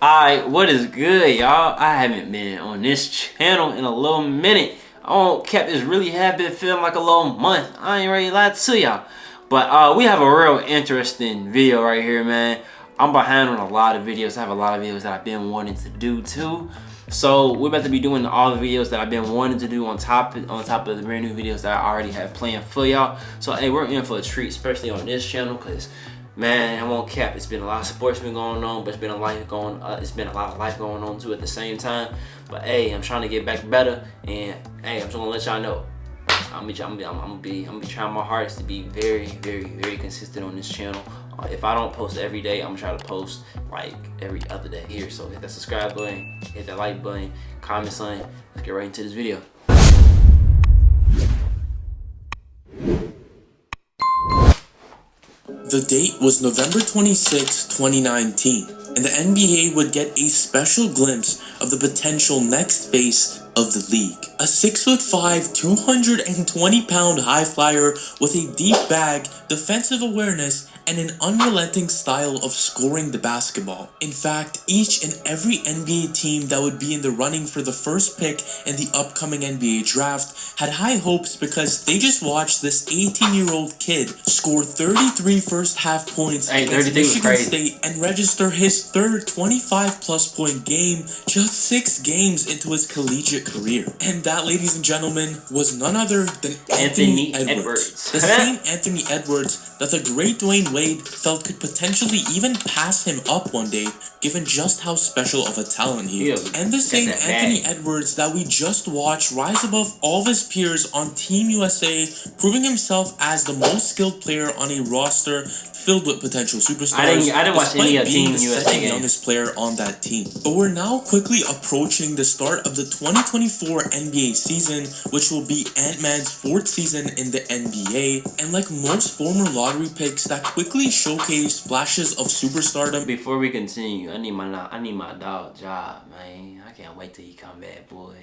Alright, what is good, y'all? I haven't been on this channel in a little minute. I don't kept this really have been feeling like a little month. I ain't ready to lie to y'all. But we have a real interesting video right here, man. I'm behind on a lot of videos. I have a lot of videos that I've been wanting to do too. So we're about to be doing all the videos that I've been wanting to do on top of the brand new videos that I already have planned for y'all. So hey, we're in for a treat, especially on this channel, because man, I won't cap. It's been a lot of sports been going on, but it's been a lot of life going on too at the same time. But hey, I'm trying to get back better, and hey, I'm just gonna let y'all know. I'm gonna be trying my hardest to be very, very, very consistent on this channel. If I don't post every day, I'm gonna try to post like every other day here. So hit that subscribe button, hit that like button, comment something. Let's get right into this video. The date was November 26, 2019, and the NBA would get a special glimpse of the potential next face of the league. A 6'5", 220-pound high flyer with a deep bag, defensive awareness, and an unrelenting style of scoring the basketball. In fact, each and every NBA team that would be in the running for the first pick in the upcoming NBA draft had high hopes because they just watched this 18-year-old kid score 33 first-half points against Michigan State and register his third 25-plus point game just 6 games into his collegiate career. And that, ladies and gentlemen, was none other than Anthony Edwards. The same Anthony Edwards that the great Dwayne Wade felt could potentially even pass him up one day, given just how special of a talent he is. And the same Anthony Edwards that we just watched rise above all of his peers on Team USA, proving himself as the most skilled player on a roster filled with potential superstars. I didn't watch any of Team USA games. Youngest player on that team. But we're now quickly approaching the start of the 2024 NBA season, which will be Ant-Man's 4th season in the NBA. And like most former lottery picks that quickly showcase flashes of superstardom. Before we continue, I need my dog Ja, man. I can't wait till he come back, boy.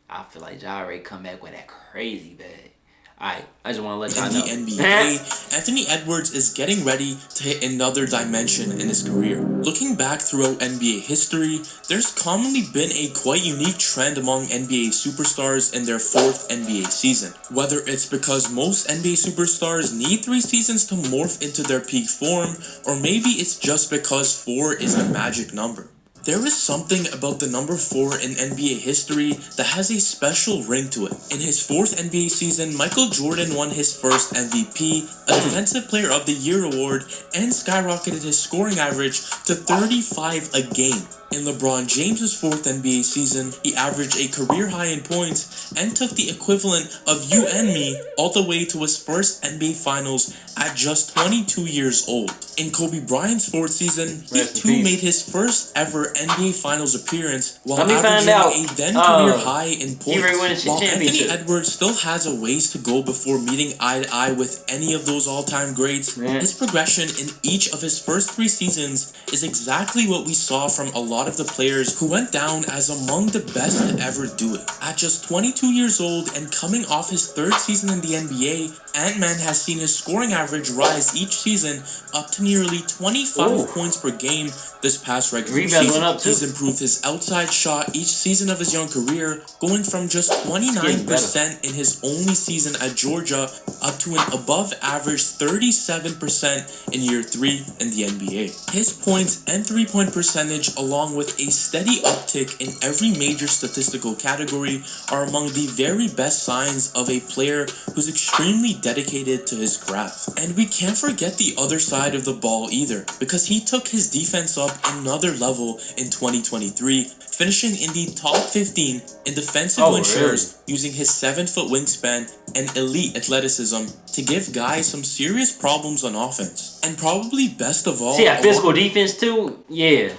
I feel like Ja Ray come back with that crazy bag. Alright, I just want to let y'all know. In the NBA, Anthony Edwards is getting ready to hit another dimension in his career. Looking back throughout NBA history, there's commonly been a quite unique trend among NBA superstars in their 4th NBA season. Whether it's because most NBA superstars need 3 seasons to morph into their peak form, or maybe it's just because 4 is a magic number. There is something about the number 4 in NBA history that has a special ring to it. In his 4th NBA season, Michael Jordan won his first MVP, a Defensive Player of the Year award, and skyrocketed his scoring average to 35 a game. In LeBron James's 4th NBA season, he averaged a career high in points and took the equivalent of you and me all the way to his first NBA Finals at just 22 years old. In Kobe Bryant's 4th season, he too made his first ever NBA Finals appearance while averaging a then career high in points. While Anthony Edwards still has a ways to go before meeting eye to eye with any of those all-time greats, his progression in each of his first 3 seasons is exactly what we saw from a lot of the players who went down as among the best to ever do it. At just 22 years old and coming off his 3rd season in the NBA, Ant-Man has seen his scoring average rise each season up to nearly 25 points per game this past regular season. He's improved his outside shot each season of his young career, going from just 29% in his only season at Georgia up to an above average 37% in year 3 in the NBA. His points and 3-point percentage, along with a steady uptick in every major statistical category, are among the very best signs of a player who's extremely dedicated to his craft. And we can't forget the other side of the ball either, because he took his defense up another level in 2023, finishing in the top 15 in defensive win shares, using his 7-foot wingspan and elite athleticism to give guys some serious problems on offense. And probably best of all, see that physical defense too? Yeah.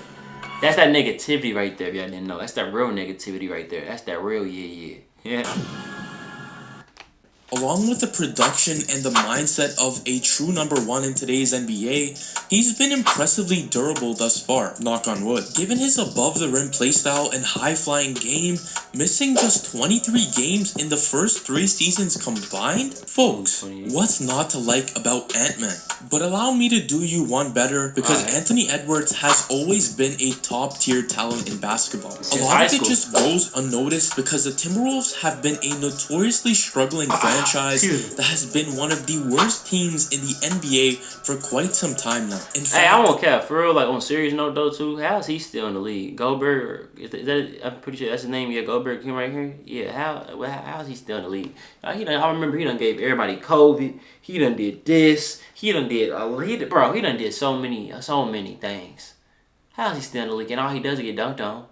That's that negativity right there, if y'all didn't know. That's that real negativity right there. That's that real yeah. Along with the production and the mindset of a true number one in today's NBA, he's been impressively durable thus far, knock on wood. Given his above-the-rim playstyle and high-flying game, missing just 23 games in the first 3 seasons combined? Folks, what's not to like about Ant-Man? But allow me to do you one better, because Anthony Edwards has always been a top-tier talent in basketball. A lot of it just goes unnoticed because the Timberwolves have been a notoriously struggling franchise that has been one of the worst teams in the NBA for quite some time now. In fact, Hey, I won't cap. For real, like on serious note though too, how is he still in the league? Goldberg, is that I'm pretty sure that's his name. Yeah, Goldberg came right here. Yeah, how is he still in the league? I remember he done gave everybody COVID. He done did this. He done did he done did so many things. How is he still in the league? And all he does is get dunked on.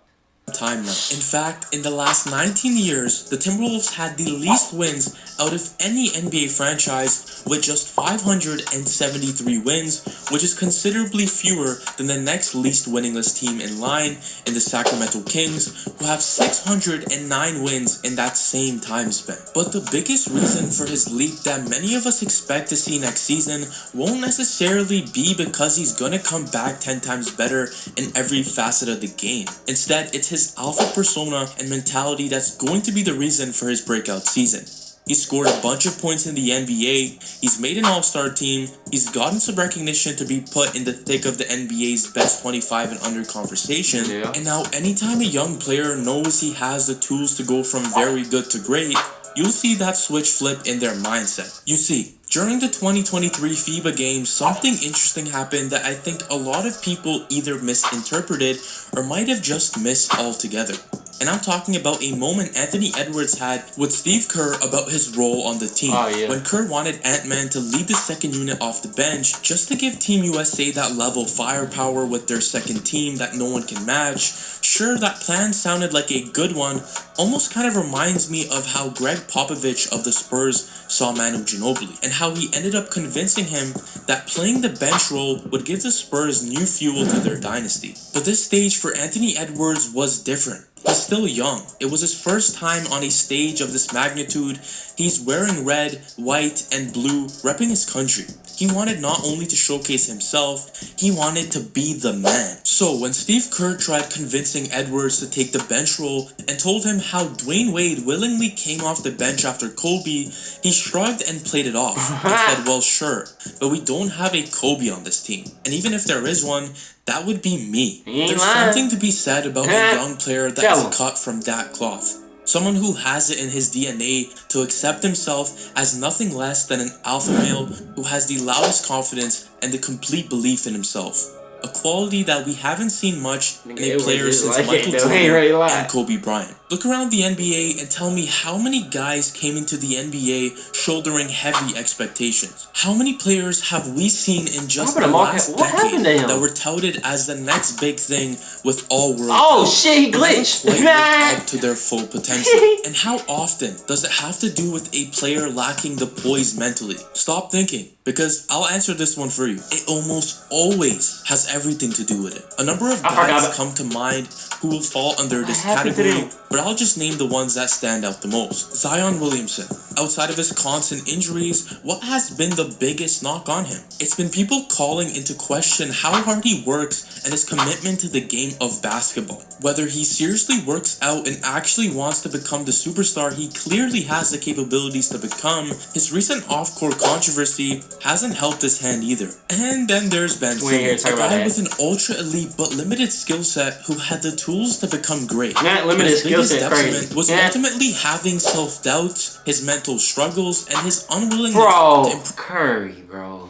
Time now. In fact, in the last 19 years, the Timberwolves had the least wins out of any NBA franchise with just 573 wins, which is considerably fewer than the next least winningless team in line in the Sacramento Kings, who have 609 wins in that same time span. But the biggest reason for his leap that many of us expect to see next season won't necessarily be because he's gonna come back 10 times better in every facet of the game. Instead, it's his alpha persona and mentality that's going to be the reason for his breakout season. He's scored a bunch of points in the NBA, he's made an all-star team, he's gotten some recognition to be put in the thick of the NBA's best 25 and under conversation, and now anytime a young player knows he has the tools to go from very good to great, you'll see that switch flip in their mindset. You see, during the 2023 FIBA games, something interesting happened that I think a lot of people either misinterpreted or might have just missed altogether. And I'm talking about a moment Anthony Edwards had with Steve Kerr about his role on the team. When Kerr wanted Ant-Man to lead the second unit off the bench just to give Team USA that level of firepower with their second team that no one can match. Sure, that plan sounded like a good one, almost kind of reminds me of how Greg Popovich of the Spurs saw Manu Ginobili, and how he ended up convincing him that playing the bench role would give the Spurs new fuel to their dynasty. But this stage for Anthony Edwards was different. He's still young. It was his first time on a stage of this magnitude. He's wearing red, white, and blue, repping his country. He wanted not only to showcase himself, he wanted to be the man. So when Steve Kerr tried convincing Edwards to take the bench role and told him how Dwayne Wade willingly came off the bench after Kobe, he shrugged and played it off. He said, well, sure, but we don't have a Kobe on this team. And even if there is one, that would be me. There's something to be said about a young player that is cut from that cloth. Someone who has it in his DNA to accept himself as nothing less than an alpha male who has the loudest confidence and the complete belief in himself. A quality that we haven't seen much in a player since Michael Jordan and Kobe Bryant. Look around the NBA and tell me how many guys came into the NBA shouldering heavy expectations. How many players have we seen in just the last decade that were touted as the next big thing with all-world? Oh shit, he glitched! Quite up to their full potential. And how often does it have to do with a player lacking the poise mentally? Stop thinking, because I'll answer this one for you. It almost always has everything to do with it. A number of guys come to mind who will fall under this category, but I'll just name the ones that stand out the most. Zion Williamson. Outside of his constant injuries, what has been the biggest knock on him? It's been people calling into question how hard he works and his commitment to the game of basketball. Whether he seriously works out and actually wants to become the superstar he clearly has the capabilities to become, his recent off-court controversy hasn't helped his hand either. And then there's Ben Simmons, a guy with an ultra-elite but limited skill set who had the tools to become great. Not limited skill set, crazy. Was ultimately having self-doubt, his mental struggles, and his unwillingness to Curry, bro.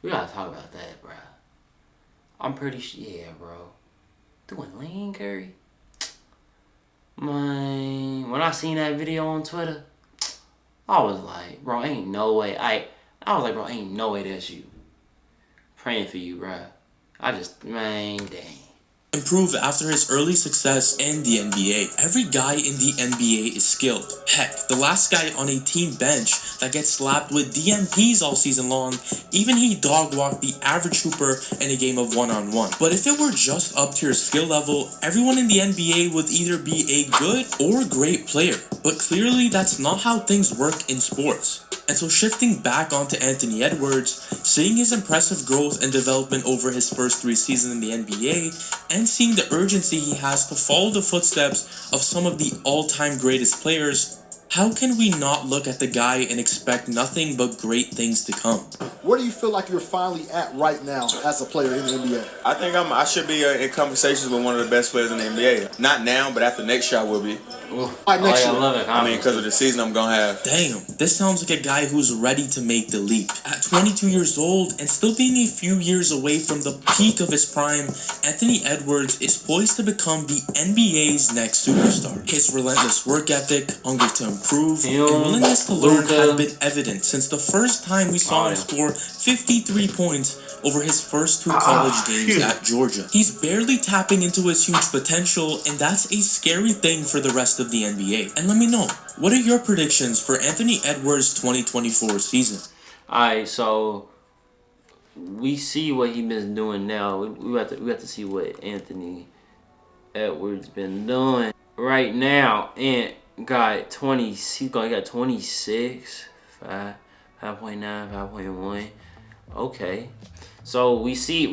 We gotta talk about that, bro. I'm pretty sure, yeah, bro. Doing lean Curry? Man, when I seen that video on Twitter, I was like, bro, ain't no way. I was like, bro, ain't no way that's you. Praying for you, bro. Man, dang. improve after his early success in the NBA. Every guy in the NBA is skilled. Heck, the last guy on a team bench that gets slapped with DNPs all season long, even he dog-walked the average hooper in a game of one-on-one. But if it were just up to your skill level, everyone in the NBA would either be a good or great player. But clearly that's not how things work in sports. And so shifting back onto Anthony Edwards, seeing his impressive growth and development over his first 3 seasons in the NBA, and seeing the urgency he has to follow the footsteps of some of the all-time greatest players, how can we not look at the guy and expect nothing but great things to come? Where do you feel like you're finally at right now as a player in the NBA? I think I should be in conversations with one of the best players in the NBA. Not now, but after next year I will be. Next year. I love it. I mean, because of the season I'm going to have. Damn, this sounds like a guy who's ready to make the leap. At 22 years old and still being a few years away from the peak of his prime, Anthony Edwards is poised to become the NBA's next superstar. His relentless work ethic, hunger to improve, and willingness to learn have been evident since the first time we saw him score 53 points over his first 2 college games at Georgia. He's barely tapping into his huge potential, and that's a scary thing for the rest of the NBA. And let me know, what are your predictions for Anthony Edwards' 2024 season? Alright, so we see what he's been doing now. We have to see what Anthony Edwards been doing right now. And got 20. He got 26, 5.9, 5.1. Okay, so we see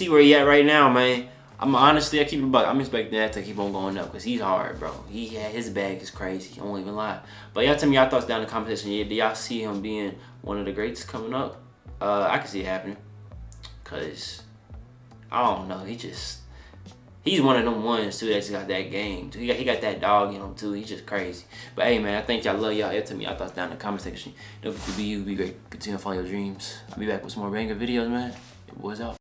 where he at right now, man. I keep it buck. I'm expecting that to keep on going up because he's hard, bro. His bag is crazy. I won't even lie. But y'all tell me y'all thoughts down in the comment section. Do y'all see him being one of the greats coming up? I can see it happening. Cause I don't know. He's one of them ones too that's got that game too. He got that dog in him too. He's just crazy. But hey man, I think y'all love y'all. Tell me y'all thoughts down in the comment section. Don't forget to be you, be great. Continue to follow your dreams. I'll be back with some more banger videos, man. Your boys out.